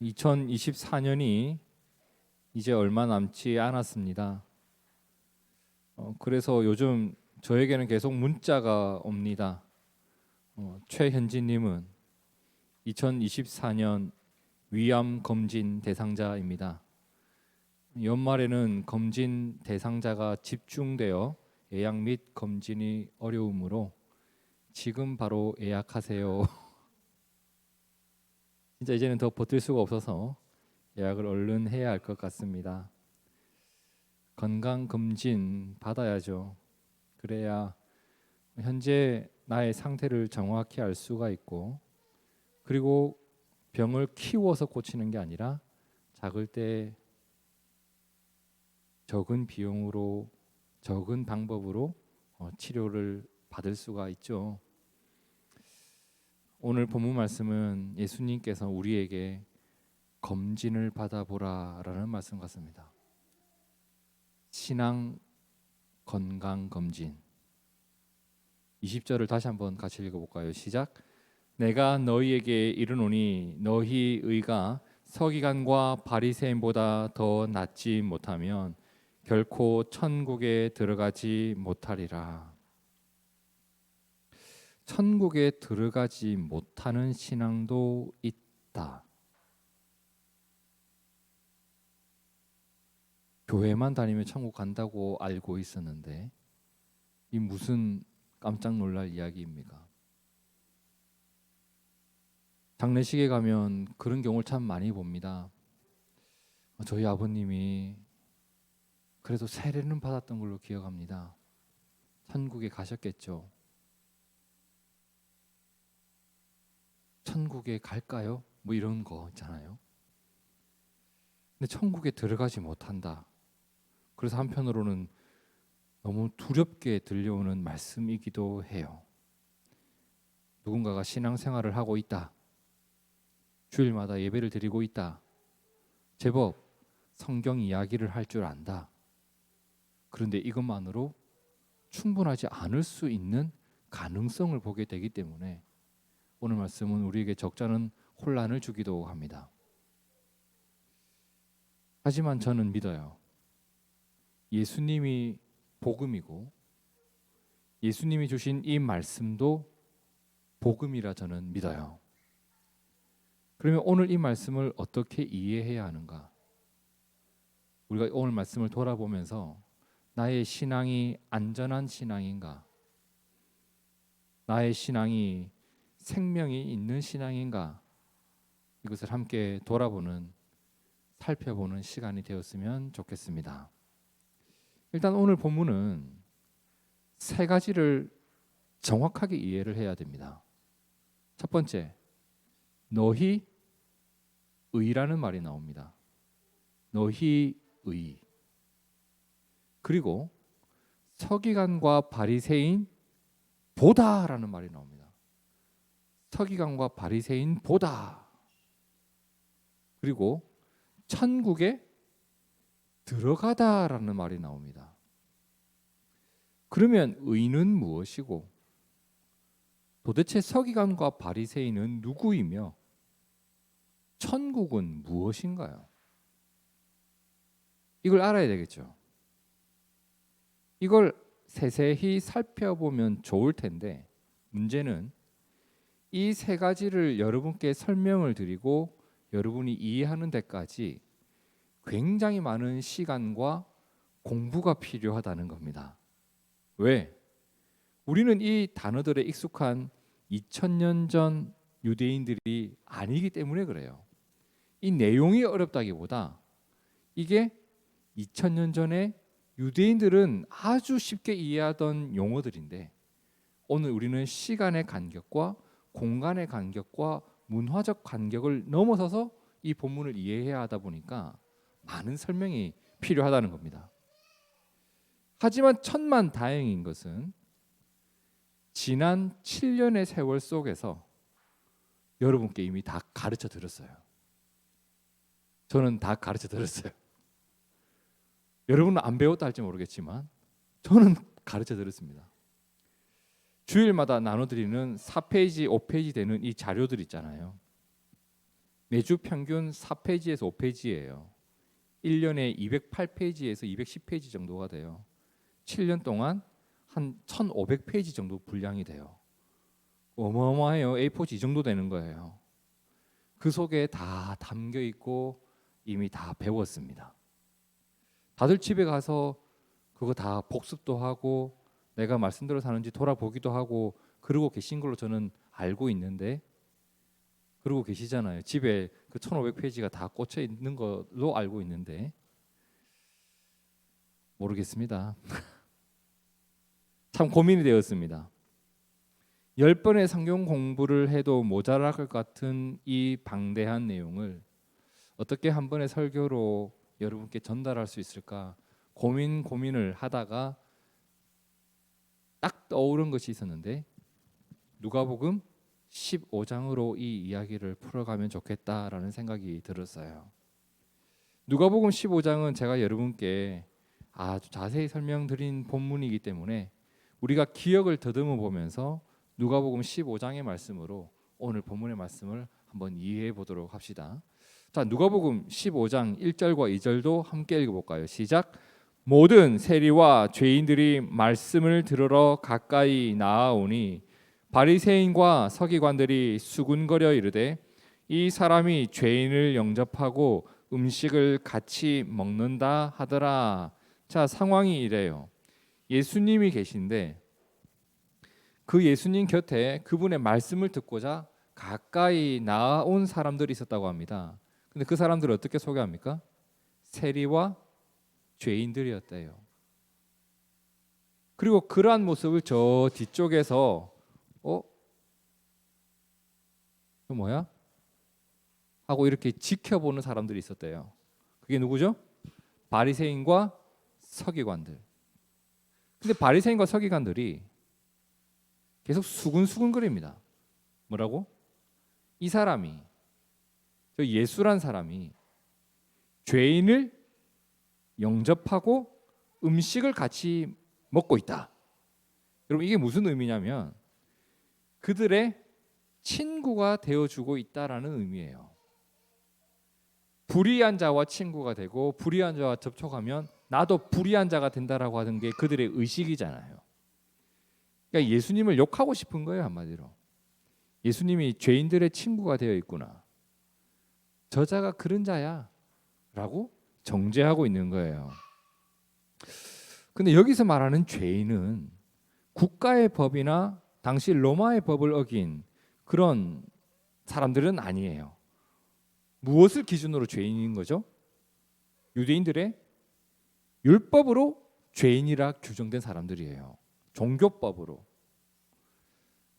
2024년이 이제 얼마 남지 않았습니다. 그래서 요즘 저에게는 계속 문자가 옵니다. 최현진님은 2024년 위암 검진 대상자입니다. 연말에는 검진 대상자가 집중되어 예약 및 검진이 어려우므로 지금 바로 예약하세요. 진짜 이제는 더 버틸 수가 없어서 예약을 얼른 해야 할 것 같습니다. 건강 검진 받아야죠. 그래야 현재 나의 상태를 정확히 알 수가 있고, 그리고 병을 키워서 고치는 게 아니라 작을 때 적은 비용으로 적은 방법으로 치료를 받을 수가 있죠. 오늘 본문 말씀은 예수님께서 우리에게 검진을 받아보라라는 말씀 같습니다. 신앙 건강 검진. 20절을 다시 한번 같이 읽어볼까요? 시작. 내가 너희에게 이르노니 너희 의가 서기관과 바리새인보다 더 낫지 못하면 결코 천국에 들어가지 못하리라. 천국에 들어가지 못하는 신앙도 있다. 교회만 다니면 천국 간다고 알고 있었는데 이 무슨 깜짝 놀랄 이야기입니까? 장례식에 가면 그런 경우를 참 많이 봅니다. 저희 아버님이 그래도 세례는 받았던 걸로 기억합니다. 천국에 가셨겠죠. 천국에 갈까요? 뭐 이런 거 있잖아요. 근데 천국에 들어가지 못한다. 그래서 한편으로는 너무 두렵게 들려오는 말씀이기도 해요. 누군가가 신앙생활을 하고 있다. 주일마다 예배를 드리고 있다. 제법 성경 이야기를 할 줄 안다. 그런데 이것만으로 충분하지 않을 수 있는 가능성을 보게 되기 때문에 오늘 말씀은 우리에게 적잖은 혼란을 주기도 합니다. 하지만 저는 믿어요. 예수님이 복음이고 예수님이 주신 이 말씀도 복음이라 저는 믿어요. 그러면 오늘 이 말씀을 어떻게 이해해야 하는가? 우리가 오늘 말씀을 돌아보면서 나의 신앙이 안전한 신앙인가? 나의 신앙이 생명이 있는 신앙인가? 이것을 함께 돌아보는, 살펴보는 시간이 되었으면 좋겠습니다. 일단 오늘 본문은 세 가지를 정확하게 이해를 해야 됩니다. 첫 번째, 너희 의라는 말이 나옵니다. 너희 의. 그리고 서기관과 바리새인 보다라는 말이 나옵니다. 서기관과 바리새인 보다. 그리고 천국에 들어가다라는 말이 나옵니다. 그러면 의는 무엇이고 도대체 서기관과 바리새인은 누구이며 천국은 무엇인가요? 이걸 알아야 되겠죠. 이걸 세세히 살펴보면 좋을 텐데 문제는 이 세 가지를 여러분께 설명을 드리고 여러분이 이해하는 데까지 굉장히 많은 시간과 공부가 필요하다는 겁니다. 왜? 우리는 이 단어들에 익숙한 2000년 전 유대인들이 아니기 때문에 그래요. 이 내용이 어렵다기보다 이게 2000년 전에 유대인들은 아주 쉽게 이해하던 용어들인데 오늘 우리는 시간의 간격과 공간의 간격과 문화적 간격을 넘어서서 이 본문을 이해해야 하다 보니까 많은 설명이 필요하다는 겁니다. 하지만 천만다행인 것은 지난 7년의 세월 속에서 여러분께 이미 다 가르쳐 드렸어요. 저는 다 가르쳐 드렸어요. 여러분은 안 배웠다 할지 모르겠지만 저는 가르쳐 드렸습니다. 주일마다 나눠드리는 4페이지, 5페이지 되는 이 자료들 있잖아요. 매주 평균 4페이지에서 5페이지예요. 1년에 208페이지에서 210페이지 정도가 돼요. 7년 동안 한 1500페이지 정도 분량이 돼요. 어마어마해요. A4지 이 정도 되는 거예요. 그 속에 다 담겨 있고 이미 다 배웠습니다. 다들 집에 가서 그거 다 복습도 하고 내가 말씀대로 사는지 돌아보기도 하고 그러고 계신 걸로 저는 알고 있는데, 그러고 계시잖아요. 집에 그 1500페이지가 다 꽂혀 있는 걸로 알고 있는데 모르겠습니다. 참 고민이 되었습니다. 10번의 성경 공부를 해도 모자랄 것 같은 이 방대한 내용을 어떻게 한 번의 설교로 여러분께 전달할 수 있을까 고민을 하다가 딱 떠오른 것이 있었는데, 누가복음 15장으로 이 이야기를 풀어가면 좋겠다라는 생각이 들었어요. 누가복음 15장은 제가 여러분께 아주 자세히 설명드린 본문이기 때문에 우리가 기억을 더듬어 보면서 누가복음 15장의 말씀으로 오늘 본문의 말씀을 한번 이해해 보도록 합시다. 자, 누가복음 15장 1절과 2절도 함께 읽어볼까요? 시작. 모든 세리와 죄인들이 말씀을 들으러 가까이 나아오니 바리새인과 서기관들이 수군거려 이르되 이 사람이 죄인을 영접하고 음식을 같이 먹는다 하더라. 자, 상황이 이래요. 예수님이 계신데 그 예수님 곁에 그분의 말씀을 듣고자 가까이 나아온 사람들이 있었다고 합니다. 근데 그 사람들을 어떻게 소개합니까? 세리와 죄인들이었대요. 그리고 그러한 모습을 저 뒤쪽에서 그 뭐야? 하고 이렇게 지켜보는 사람들이 있었대요. 그게 누구죠? 바리새인과 서기관들. 근데 바리새인과 서기관들이 계속 수근수근거립니다. 뭐라고? 이 사람이, 저 예수란 사람이 죄인을 영접하고 음식을 같이 먹고 있다. 여러분, 이게 무슨 의미냐면 그들의 친구가 되어주고 있다라는 의미예요. 불의한 자와 친구가 되고 불의한 자와 접촉하면 나도 불의한 자가 된다라고 하는 게 그들의 의식이잖아요. 그러니까 예수님을 욕하고 싶은 거예요, 한마디로. 예수님이 죄인들의 친구가 되어 있구나. 저자가 그런 자야 라고 정죄하고 있는 거예요. 근데 여기서 말하는 죄인은 국가의 법이나 당시 로마의 법을 어긴 그런 사람들은 아니에요. 무엇을 기준으로 죄인인 거죠? 유대인들의 율법으로 죄인이라 규정된 사람들이에요. 종교법으로.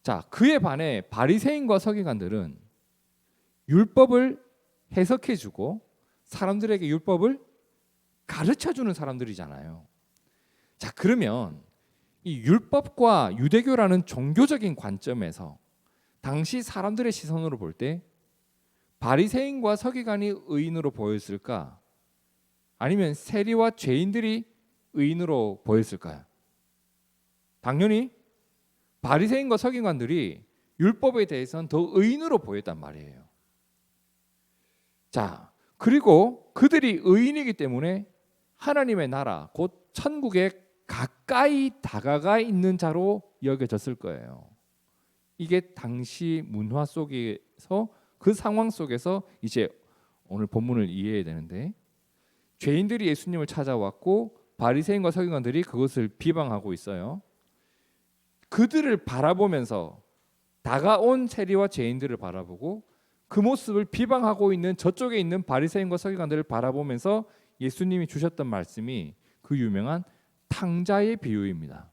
자, 그에 반해 바리새인과 서기관들은 율법을 해석해주고 사람들에게 율법을 가르쳐주는 사람들이잖아요. 자, 그러면 이 율법과 유대교라는 종교적인 관점에서 당시 사람들의 시선으로 볼 때 바리새인과 서기관이 의인으로 보였을까? 아니면 세리와 죄인들이 의인으로 보였을까요? 당연히 바리새인과 서기관들이 율법에 대해서는 더 의인으로 보였단 말이에요. 자, 그리고 그들이 의인이기 때문에 하나님의 나라, 곧 천국에 가까이 다가가 있는 자로 여겨졌을 거예요. 이게 당시 문화 속에서 그 상황 속에서 이제 오늘 본문을 이해해야 되는데, 죄인들이 예수님을 찾아왔고 바리새인과 서기관들이 그것을 비방하고 있어요. 그들을 바라보면서 다가온 세리와 죄인들을 바라보고 그 모습을 비방하고 있는 저쪽에 있는 바리새인과 서기관들을 바라보면서 예수님이 주셨던 말씀이 그 유명한 탕자의 비유입니다.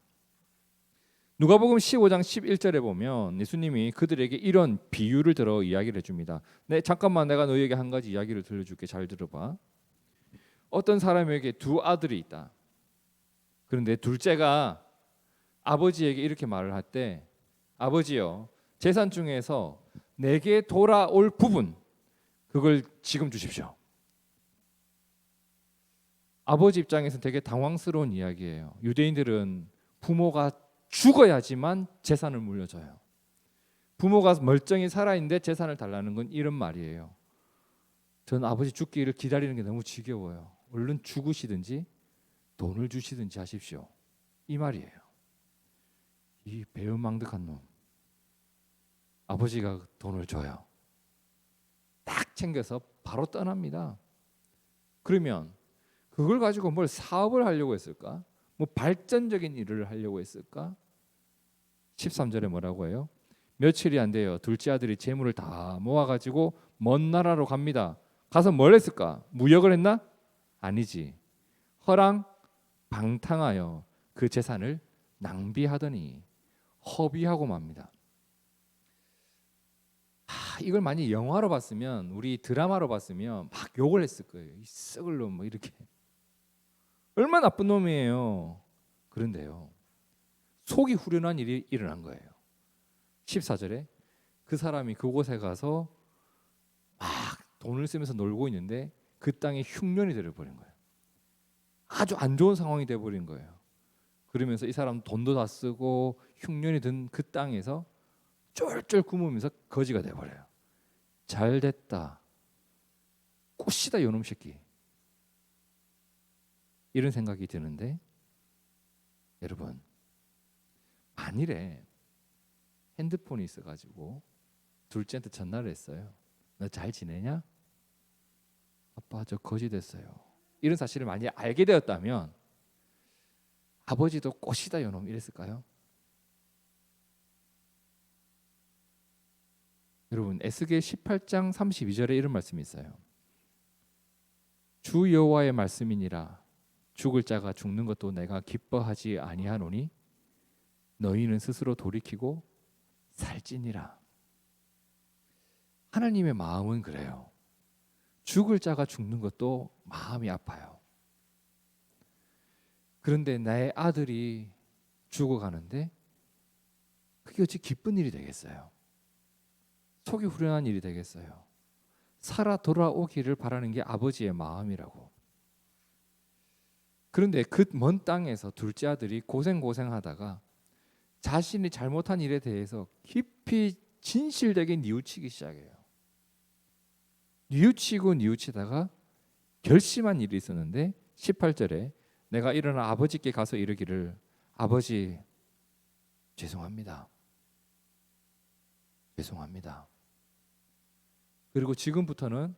누가복음 15장 11절에 보면 예수님이 그들에게 이런 비유를 들어 이야기를 해줍니다. 네, 잠깐만 내가 너희에게 한 가지 이야기를 들려줄게. 잘 들어봐. 어떤 사람에게 두 아들이 있다. 그런데 둘째가 아버지에게 이렇게 말을 할 때, 아버지요, 재산 중에서 내게 돌아올 부분 그걸 지금 주십시오. 아버지 입장에서는 되게 당황스러운 이야기예요. 유대인들은 부모가 죽어야지만 재산을 물려줘요. 부모가 멀쩡히 살아있는데 재산을 달라는 건 이런 말이에요. 전 아버지 죽기를 기다리는 게 너무 지겨워요. 얼른 죽으시든지 돈을 주시든지 하십시오. 이 말이에요. 이 배은망덕한 놈. 아버지가 돈을 줘요. 딱 챙겨서 바로 떠납니다. 그러면 그걸 가지고 뭘 사업을 하려고 했을까? 뭐 발전적인 일을 하려고 했을까? 13절에 뭐라고 해요? 며칠이 안 돼요. 둘째 아들이 재물을 다 모아가지고 먼 나라로 갑니다. 가서 뭘 했을까? 무역을 했나? 아니지. 허랑방탕하여 그 재산을 낭비하더니 허비하고 맙니다. 이걸 만약 영화로 봤으면, 우리 드라마로 봤으면 막 욕을 했을 거예요. 이 썩을 놈, 뭐 이렇게. 얼마나 나쁜 놈이에요. 그런데요, 속이 후련한 일이 일어난 거예요. 14절에 그 사람이 그곳에 가서 막 돈을 쓰면서 놀고 있는데 그 땅에 흉년이 들어버린 거예요. 아주 안 좋은 상황이 돼버린 거예요. 그러면서 이 사람 돈도 다 쓰고 흉년이 든 그 땅에서 쫄쫄 굶으면서 거지가 돼버려요. 잘 됐다. 꽃이다 요놈 새끼. 이런 생각이 드는데, 여러분, 만일에 핸드폰이 있어가지고 둘째한테 전화를 했어요. 너 잘 지내냐? 아빠 저 거지 됐어요. 이런 사실을 만약에 알게 되었다면 아버지도 꽃이다 요놈 이랬을까요? 여러분, 에스겔 18장 32절에 이런 말씀이 있어요. 주 여호와의 말씀이니라. 죽을 자가 죽는 것도 내가 기뻐하지 아니하노니 너희는 스스로 돌이키고 살찌니라. 하나님의 마음은 그래요. 죽을 자가 죽는 것도 마음이 아파요. 그런데 나의 아들이 죽어가는데 그게 어찌 기쁜 일이 되겠어요? 속이 후련한 일이 되겠어요? 살아 돌아오기를 바라는 게 아버지의 마음이라고. 그런데 그 먼 땅에서 둘째 아들이 고생하다가 자신이 잘못한 일에 대해서 깊이 진실되게 뉘우치기 시작해요. 뉘우치다가 결심한 일이 있었는데 18절에 내가 일어나 아버지께 가서 이르기를 아버지 죄송합니다. 그리고 지금부터는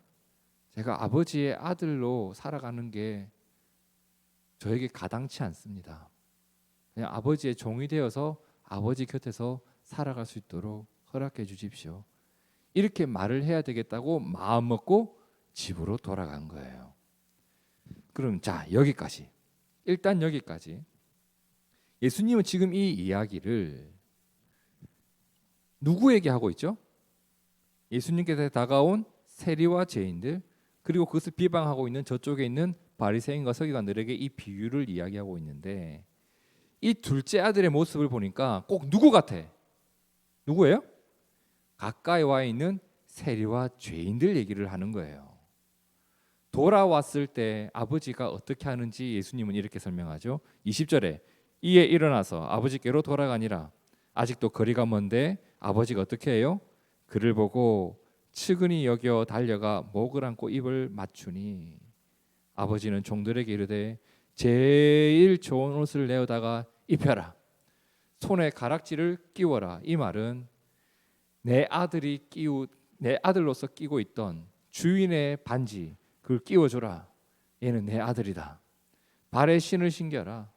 제가 아버지의 아들로 살아가는 게 저에게 가당치 않습니다. 그냥 아버지의 종이 되어서 아버지 곁에서 살아갈 수 있도록 허락해 주십시오. 이렇게 말을 해야 되겠다고 마음 먹고 집으로 돌아간 거예요. 그럼 자, 여기까지. 일단 여기까지. 예수님은 지금 이 이야기를 누구에게 하고 있죠? 예수님께서 다가온 세리와 죄인들, 그리고 그것을 비방하고 있는 저쪽에 있는 바리새인과 서기관들에게 이 비유를 이야기하고 있는데, 이 둘째 아들의 모습을 보니까 꼭 누구 같아? 누구예요? 가까이 와 있는 세리와 죄인들 얘기를 하는 거예요. 돌아왔을 때 아버지가 어떻게 하는지 예수님은 이렇게 설명하죠. 20절에 이에 일어나서 아버지께로 돌아가니라. 아직도 거리가 먼데 아버지가 어떻게 해요? 그를 보고 측은히 여겨 달려가 목을 안고 입을 맞추니 아버지는 종들에게 이르되 제일 좋은 옷을 내어다가 입혀라. 손에 가락지를 끼워라. 이 말은 내 아들로서 끼고 있던 주인의 반지 그걸 끼워줘라. 얘는 내 아들이다. 발에 신을 신겨라.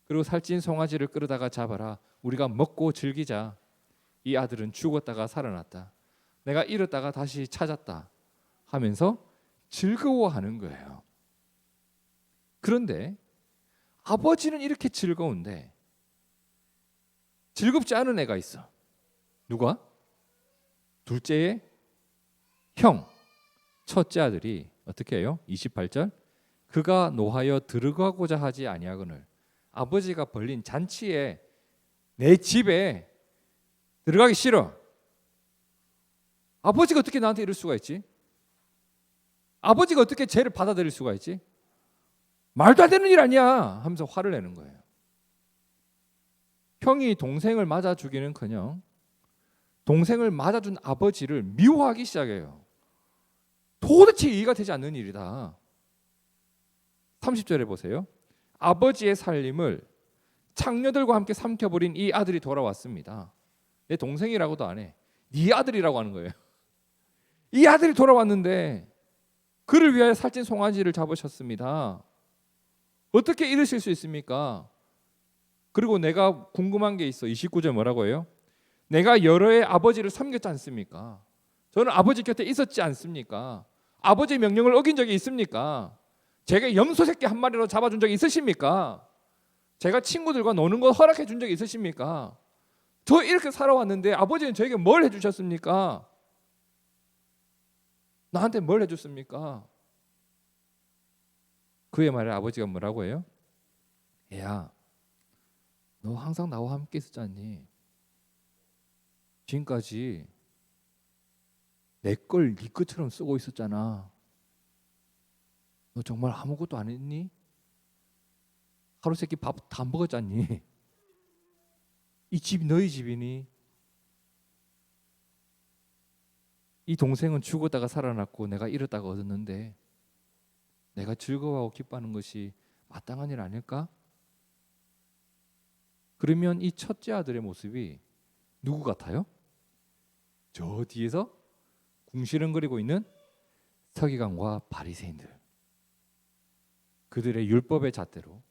그리고 살찐 송아지를 끌어다가 잡아라. 우리가 먹고 즐기자. 이 아들은 죽었다가 살아났다. 내가 잃었다가 다시 찾았다 하면서 즐거워하는 거예요. 그런데 아버지는 이렇게 즐거운데 즐겁지 않은 애가 있어. 누가? 둘째의 형, 첫째 아들이 어떻게 해요? 28절 그가 노하여 들어가고자 하지 아니하거늘. 아버지가 벌린 잔치에 내 집에 들어가기 싫어. 아버지가 어떻게 나한테 이럴 수가 있지? 아버지가 어떻게 죄를 받아들일 수가 있지? 말도 안 되는 일 아니야 하면서 화를 내는 거예요. 형이 동생을 맞아 죽이는커녕 동생을 맞아준 아버지를 미워하기 시작해요. 도대체 이해가 되지 않는 일이다. 30절에 보세요. 아버지의 살림을 창녀들과 함께 삼켜버린 이 아들이 돌아왔습니다. 내 동생이라고도 안 해. 네 아들이라고 하는 거예요. 이 아들이 돌아왔는데 그를 위하여 살찐 송아지를 잡으셨습니다. 어떻게 이러실 수 있습니까? 그리고 내가 궁금한 게 있어. 29절 뭐라고 해요? 내가 여러 해 아버지를 섬겼지 않습니까? 저는 아버지 곁에 있었지 않습니까? 아버지의 명령을 어긴 적이 있습니까? 제가 염소 새끼 한 마리로 잡아준 적이 있으십니까? 제가 친구들과 노는 거 허락해 준 적이 있으십니까? 저 이렇게 살아왔는데 아버지는 저에게 뭘 해주셨습니까? 나한테 뭘 해줬습니까? 그의 말에 아버지가 뭐라고 해요? 야, 너 항상 나와 함께 있었지 않니? 지금까지 내 걸 네 것처럼 쓰고 있었잖아. 너 정말 아무것도 안 했니? 하루 세끼 밥 다 안 먹었지 않니? 이 집 너희 집이니? 이 동생은 죽었다가 살아났고 내가 잃었다가 얻었는데 내가 즐거워하고 기뻐하는 것이 마땅한 일 아닐까? 그러면 이 첫째 아들의 모습이 누구 같아요? 저 뒤에서 궁시렁거리고 있는 서기관과 바리새인들. 그들의 율법의 잣대로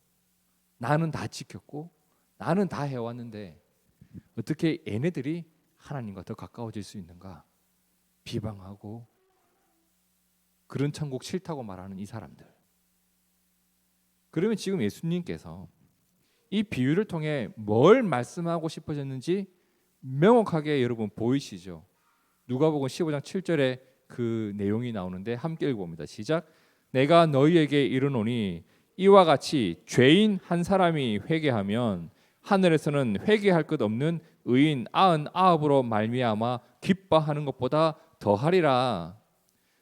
나는 다 지켰고 나는 다 해왔는데 어떻게 얘네들이 하나님과 더 가까워질 수 있는가? 비방하고 그런 천국 싫다고 말하는 이 사람들. 그러면 지금 예수님께서 이 비유를 통해 뭘 말씀하고 싶어졌는지 명확하게 여러분 보이시죠? 누가복음 15장 7절에 그 내용이 나오는데 함께 읽어봅니다. 시작. 내가 너희에게 이르노니 이와 같이 죄인 한 사람이 회개하면 하늘에서는 회개할 것 없는 의인 99으로 말미암아 기뻐하는 것보다 더하리라.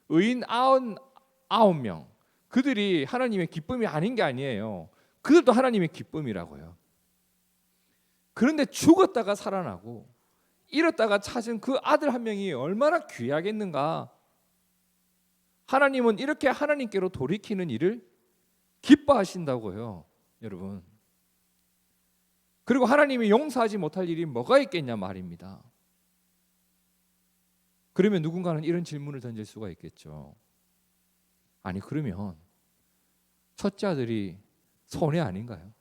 의인 99명 그들이 하나님의 기쁨이 아닌 게 아니에요. 그들도 하나님의 기쁨이라고요. 그런데 죽었다가 살아나고 잃었다가 찾은 그 아들 한 명이 얼마나 귀하겠는가. 하나님은 이렇게 하나님께로 돌이키는 일을 기뻐하신다고요, 여러분. 그리고 하나님이 용서하지 못할 일이 뭐가 있겠냐 말입니다. 그러면 누군가는 이런 질문을 던질 수가 있겠죠. 아니 그러면 첫째 아들이 손해 아닌가요?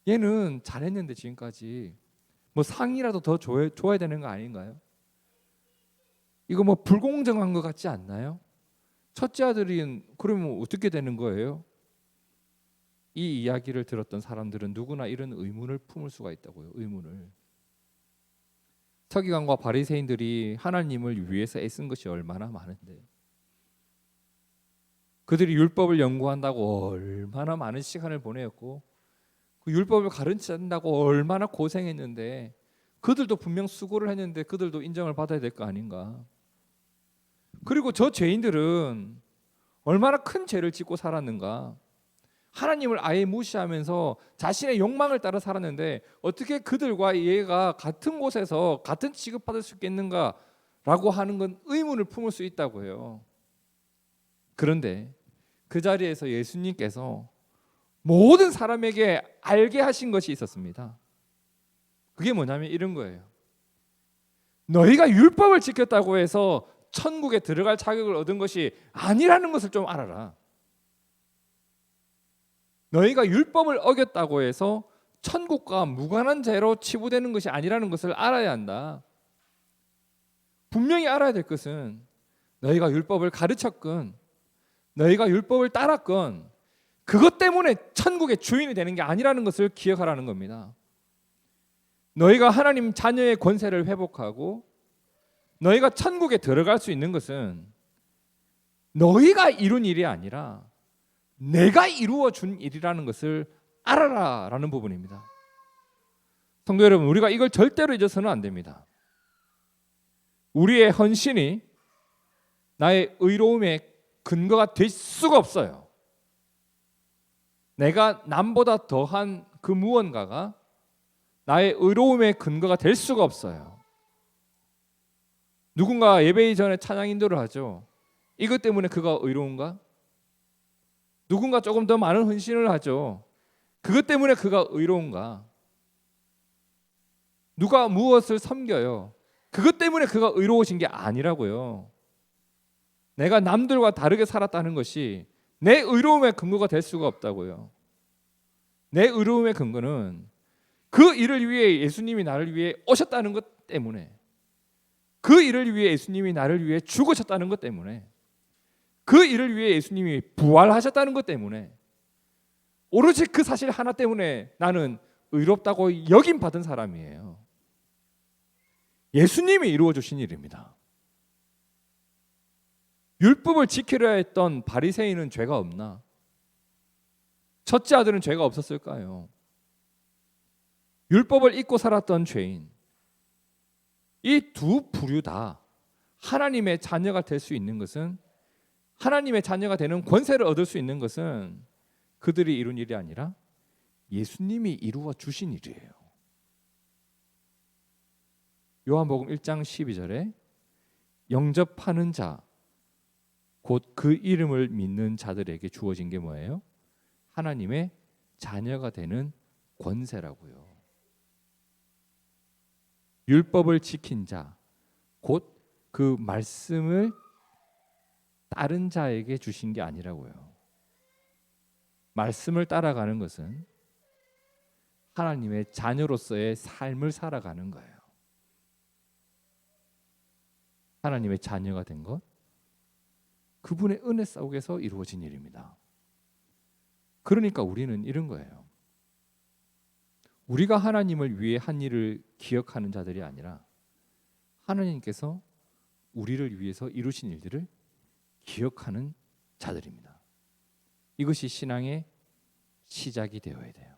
얘는 잘했는데 지금까지 뭐 상이라도 더 줘야 되는 거 아닌가요? 이거 뭐 불공정한 것 같지 않나요? 첫째 아들이 그러면 어떻게 되는 거예요? 이 이야기를 들었던 사람들은 누구나 이런 의문을 품을 수가 있다고요. 의문을. 서기관과 바리새인들이 하나님을 위해서 애쓴 것이 얼마나 많은데 그들이 율법을 연구한다고 얼마나 많은 시간을 보내었고 그 율법을 가르친다고 얼마나 고생했는데 그들도 분명 수고를 했는데 그들도 인정을 받아야 될 거 아닌가. 그리고 저 죄인들은 얼마나 큰 죄를 짓고 살았는가. 하나님을 아예 무시하면서 자신의 욕망을 따라 살았는데 어떻게 그들과 얘가 같은 곳에서 같은 취급받을 수 있겠는가라고 하는 건 의문을 품을 수 있다고 해요. 그런데 그 자리에서 예수님께서 모든 사람에게 알게 하신 것이 있었습니다. 그게 뭐냐면 이런 거예요. 너희가 율법을 지켰다고 해서 천국에 들어갈 자격을 얻은 것이 아니라는 것을 좀 알아라. 너희가 율법을 어겼다고 해서 천국과 무관한 죄로 치부되는 것이 아니라는 것을 알아야 한다. 분명히 알아야 될 것은 너희가 율법을 가르쳤건 너희가 율법을 따랐건 그것 때문에 천국의 주인이 되는 게 아니라는 것을 기억하라는 겁니다. 너희가 하나님 자녀의 권세를 회복하고 너희가 천국에 들어갈 수 있는 것은 너희가 이룬 일이 아니라 내가 이루어 준 일이라는 것을 알아라라는 부분입니다. 성도 여러분, 우리가 이걸 절대로 잊어서는 안 됩니다. 우리의 헌신이 나의 의로움의 근거가 될 수가 없어요. 내가 남보다 더한 그 무언가가 나의 의로움의 근거가 될 수가 없어요. 누군가 예배 전에 찬양 인도를 하죠. 이것 때문에 그가 의로운가? 누군가 조금 더 많은 헌신을 하죠. 그것 때문에 그가 의로운가? 누가 무엇을 섬겨요. 그것 때문에 그가 의로우신 게 아니라고요. 내가 남들과 다르게 살았다는 것이 내 의로움의 근거가 될 수가 없다고요. 내 의로움의 근거는 그 일을 위해 예수님이 나를 위해 오셨다는 것 때문에, 그 일을 위해 예수님이 나를 위해 죽으셨다는 것 때문에, 그 일을 위해 예수님이 부활하셨다는 것 때문에, 오로지 그 사실 하나 때문에 나는 의롭다고 여김 받은 사람이에요. 예수님이 이루어 주신 일입니다. 율법을 지키려 했던 바리새인은 죄가 없나? 첫째 아들은 죄가 없었을까요? 율법을 잊고 살았던 죄인, 이 두 부류 다 하나님의 자녀가 될 수 있는 것은, 하나님의 자녀가 되는 권세를 얻을 수 있는 것은 그들이 이룬 일이 아니라 예수님이 이루어 주신 일이에요. 요한복음 1장 12절에 영접하는 자, 곧 그 이름을 믿는 자들에게 주어진 게 뭐예요? 하나님의 자녀가 되는 권세라고요. 율법을 지킨 자, 곧 그 말씀을 따른 자에게 주신 게 아니라고요. 말씀을 따라가는 것은 하나님의 자녀로서의 삶을 살아가는 거예요. 하나님의 자녀가 된 것, 그분의 은혜 속에서 이루어진 일입니다. 그러니까 우리는 이런 거예요. 우리가 하나님을 위해 한 일을 기억하는 자들이 아니라 하나님께서 우리를 위해서 이루신 일들을 기억하는 자들입니다. 이것이 신앙의 시작이 되어야 돼요.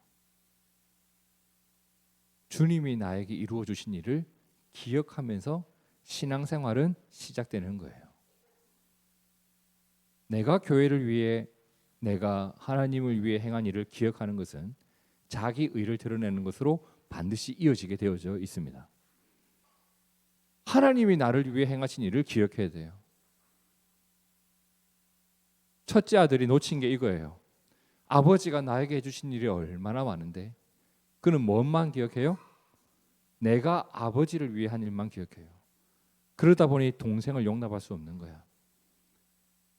주님이 나에게 이루어 주신 일을 기억하면서 신앙생활은 시작되는 거예요. 내가 교회를 위해, 내가 하나님을 위해 행한 일을 기억하는 것은 자기 의를 드러내는 것으로 반드시 이어지게 되어져 있습니다. 하나님이 나를 위해 행하신 일을 기억해야 돼요. 첫째 아들이 놓친 게 이거예요. 아버지가 나에게 해주신 일이 얼마나 많은데 그는 뭔만 기억해요? 내가 아버지를 위해 한 일만 기억해요. 그러다 보니 동생을 용납할 수 없는 거야.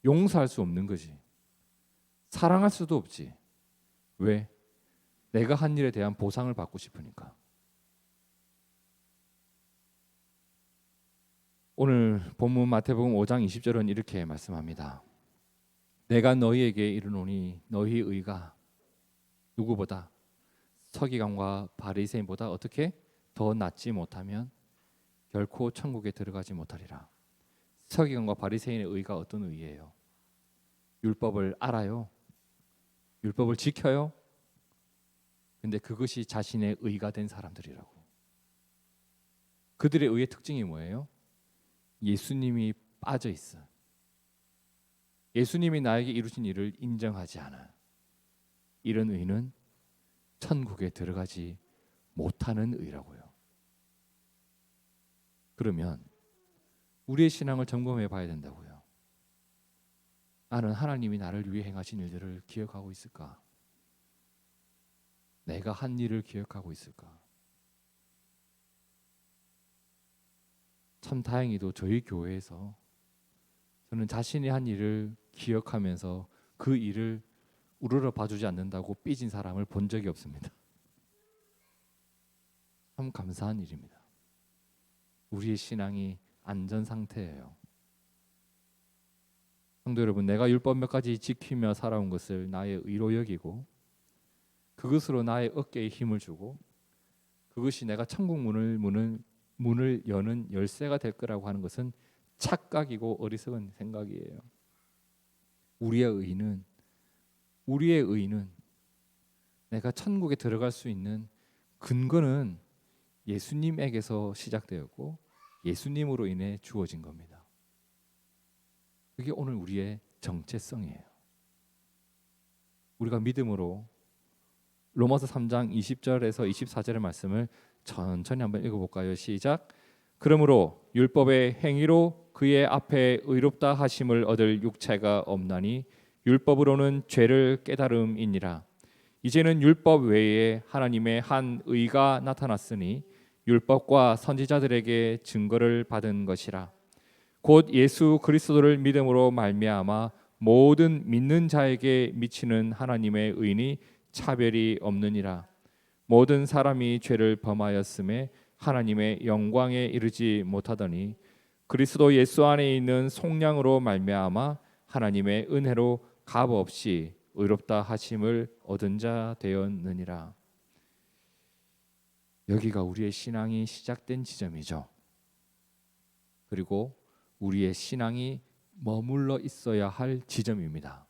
용서할 수 없는 거지. 사랑할 수도 없지. 왜? 내가 한 일에 대한 보상을 받고 싶으니까. 오늘 본문 마태복음 5장 20절은 이렇게 말씀합니다. 내가 너희에게 이르노니 너희 의가 누구보다, 서기관과 바리새인보다 어떻게 더 낫지 못하면 결코 천국에 들어가지 못하리라. 서기관과 바리새인의 의가 어떤 의예요? 율법을 알아요. 율법을 지켜요. 근데 그것이 자신의 의가 된 사람들이라고. 그들의 의의 특징이 뭐예요? 예수님이 빠져 있어. 예수님이 나에게 이루신 일을 인정하지 않아. 이런 의는 천국에 들어가지 못하는 의라고요. 그러면 우리의 신앙을 점검해 봐야 된다고요. 나는 하나님이 나를 위해 행하신 일들을 기억하고 있을까? 내가 한 일을 기억하고 있을까? 참 다행히도 저희 교회에서 저는 자신이 한 일을 기억하면서 그 일을 우러러 봐주지 않는다고 삐진 사람을 본 적이 없습니다. 참 감사한 일입니다. 우리의 신앙이 안전 상태예요. 성도 여러분, 내가 율법 몇 가지 지키며 살아온 것을 나의 의로 여기고 그것으로 나의 어깨에 힘을 주고 그것이 내가 천국 문을 여는 열쇠가 될 거라고 하는 것은 착각이고 어리석은 생각이에요. 우리의 의는 내가 천국에 들어갈 수 있는 근거는 예수님에게서 시작되었고 예수님으로 인해 주어진 겁니다. 그게 오늘 우리의 정체성이에요. 우리가 믿음으로 로마서 3장 20절에서 24절의 말씀을 천천히 한번 읽어볼까요? 시작. 그러므로 율법의 행위로 그의 앞에 의롭다 하심을 얻을 육체가 없나니 율법으로는 죄를 깨달음이니라. 이제는 율법 외에 하나님의 한 의가 나타났으니 율법과 선지자들에게 증거를 받은 것이라. 곧 예수 그리스도를 믿음으로 말미암아 모든 믿는 자에게 미치는 하나님의 의니 차별이 없느니라. 모든 사람이 죄를 범하였음에 하나님의 영광에 이르지 못하더니 그리스도 예수 안에 있는 속량으로 말미암아 하나님의 은혜로 값없이 의롭다 하심을 얻은 자 되었느니라. 여기가 우리의 신앙이 시작된 지점이죠. 그리고 우리의 신앙이 머물러 있어야 할 지점입니다.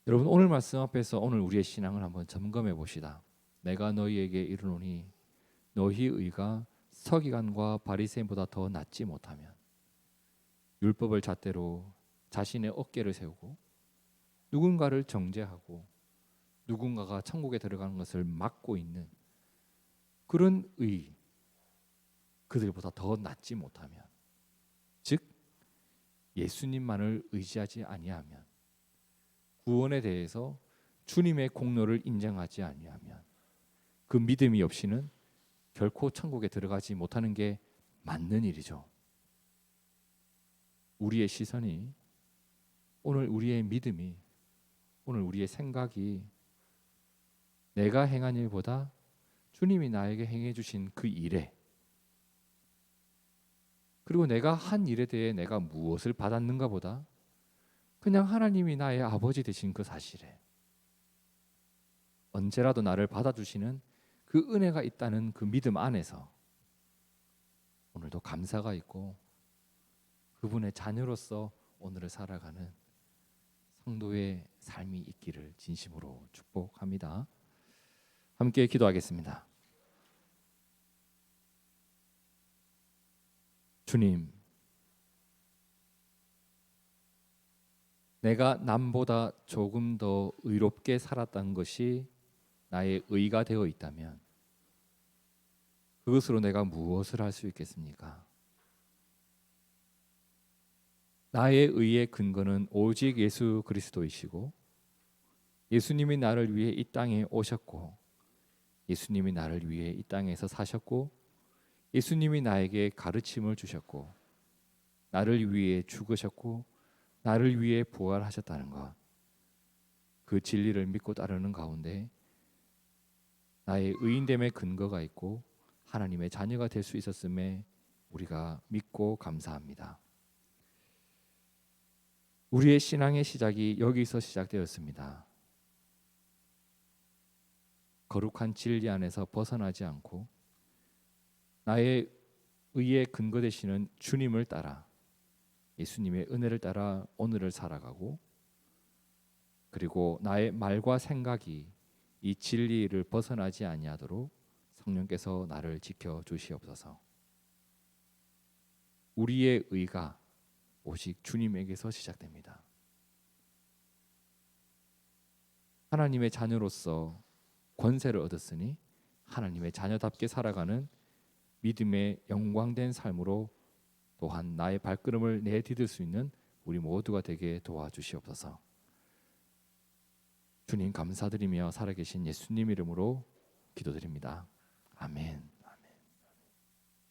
여러분, 오늘 말씀 앞에서 오늘 우리의 신앙을 한번 점검해 봅시다. 내가 너희에게 이르노니 너희 의가 서기관과 바리새인보다 더 낫지 못하면, 율법을 잣대로 자신의 어깨를 세우고 누군가를 정죄하고 누군가가 천국에 들어가는 것을 막고 있는 그런 의, 그들보다 더 낫지 못하면, 즉 예수님만을 의지하지 아니하면, 구원에 대해서 주님의 공로를 인정하지 아니하면 그 믿음이 없이는 결코 천국에 들어가지 못하는 게 맞는 일이죠. 우리의 시선이, 오늘 우리의 믿음이, 오늘 우리의 생각이 내가 행한 일보다 주님이 나에게 행해 주신 그 일에, 그리고 내가 한 일에 대해 내가 무엇을 받았는가 보다 그냥 하나님이 나의 아버지 되신 그 사실에, 언제라도 나를 받아주시는 그 은혜가 있다는 그 믿음 안에서 오늘도 감사가 있고 그분의 자녀로서 오늘을 살아가는 성도의 삶이 있기를 진심으로 축복합니다. 함께 기도하겠습니다. 주님, 내가 남보다 조금 더 의롭게 살았다는 것이 나의 의가 되어 있다면 그것으로 내가 무엇을 할 수 있겠습니까? 나의 의의 근거는 오직 예수 그리스도이시고, 예수님이 나를 위해 이 땅에 오셨고, 예수님이 나를 위해 이 땅에서 사셨고, 예수님이 나에게 가르침을 주셨고, 나를 위해 죽으셨고, 나를 위해 부활하셨다는 것, 그 진리를 믿고 따르는 가운데 나의 의인됨의 근거가 있고 하나님의 자녀가 될 수 있었음에 우리가 믿고 감사합니다. 우리의 신앙의 시작이 여기서 시작되었습니다. 거룩한 진리 안에서 벗어나지 않고 나의 의의 근거 되시는 주님을 따라, 예수님의 은혜를 따라 오늘을 살아가고, 그리고 나의 말과 생각이 이 진리를 벗어나지 아니하도록 성령께서 나를 지켜 주시옵소서. 우리의 의가 오직 주님에게서 시작됩니다. 하나님의 자녀로서 권세를 얻었으니 하나님의 자녀답게 살아가는 믿음의 영광된 삶으로 또한 나의 발걸음을 내디딜 수 있는 우리 모두가 되게 도와주시옵소서. 주님 감사드리며 살아계신 예수님 이름으로 기도드립니다. 아멘.